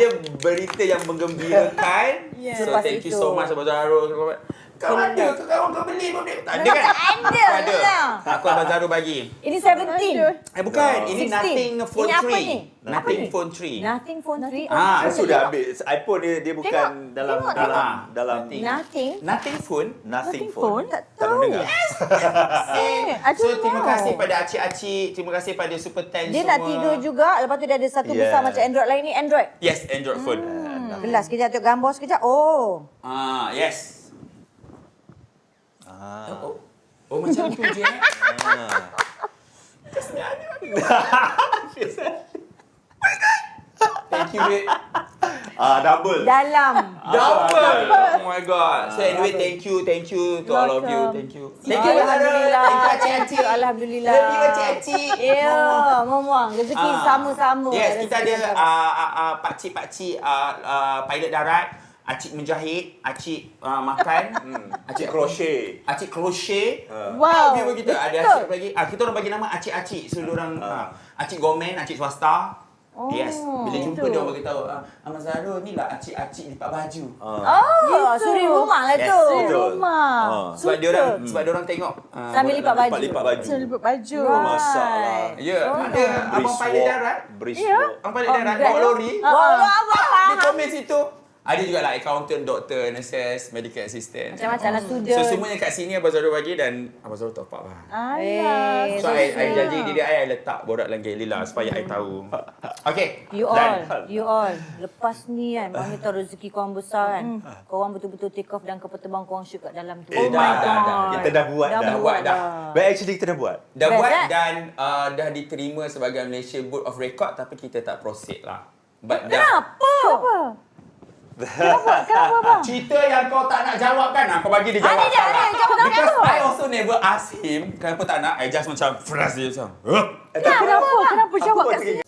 ada berita yang menggembirakan. So Selepas thank you itu. so much Abang Zahrul. Kau ada ke kawan kau beli pun tak ada kan? Ada. Aku Abang Zahrul bagi. Ini 17. Bukan, ini 16. Nothing Phone Ini apa 3. ni? Nothing Phone 3. Nothing phone 3. Saya sudah ambil iPhone dia bukan dalam Nothing. Nothing Phone. nothing phone. Tak Tak tahu. dengar. So terima kasih pada acik-acik, terima kasih pada Super 10 Dia semua. nak 3 juga. Lepas tu dia ada satu Yeah. besar macam Android lain ni. Android. Yes, Android phone. Gelas. Kejap tengok gambar sekejap. Oh. Yes. Ah. Oh macam tu je. Thank you, babe. Double. Dalam. Double. Oh my god. So anyway, thank you to all of you. Welcome. Thank you. Thank you, Alhamdulillah. Thank you, acik-acik. Alhamdulillah. Love you, acik-acik. Ya, Momuang. Rezeki sama-sama. Yes, kita ada Rezeki sama. pakcik-pakcik pilot darat, acik menjahit, acik makan, Acik crochet. acik crochet. Wow. Viewer kita ada betul. acik lagi. Kita orang bagi nama acik-acik. So diorang acik gomen, acik swasta. Oh, Yes, bila jumpa gitu. dia orang beritahu, Ahmad Zahrul ni lah acik-acik lipat baju. Oh, suri rumah lah tu. Yes, Suri betul. rumah. Sebab dia orang sebab dia orang tengok Sambil lipat baju. Lipat baju. Lipat baju. Masalah. Ya, ada abang pilot darat. Brisk walk. Abang pilot darat bawa lori. Dia komen situ. Ada juga lah accountant, doktor, nurses, medical assistant. Macam-macam lah student. So semuanya kat sini Abang Zahrul bagi dan Abang Zahrul top up lah. Eh, So I janji diri I letak borak dalam gallery lah supaya I tahu. Okay. You all. Lepas ni kan, Mami tahu rezeki korang besar kan. Korang betul-betul take off dan kapal terbang korang shoot kat dalam tu. dah. Kita dah buat dah. buat dah. But actually kita dah buat. Dah Best, buat eh? dan dah diterima sebagai Malaysia Book of Record tapi kita tak proceed lah. But Kenapa? cerita yang kau tak nak jawab kan, kau bagi dia jawab. Because I also never ask him kenapa tak nak. I just macam frust dia macam. Kenapa? Kenapa jawab kat sini?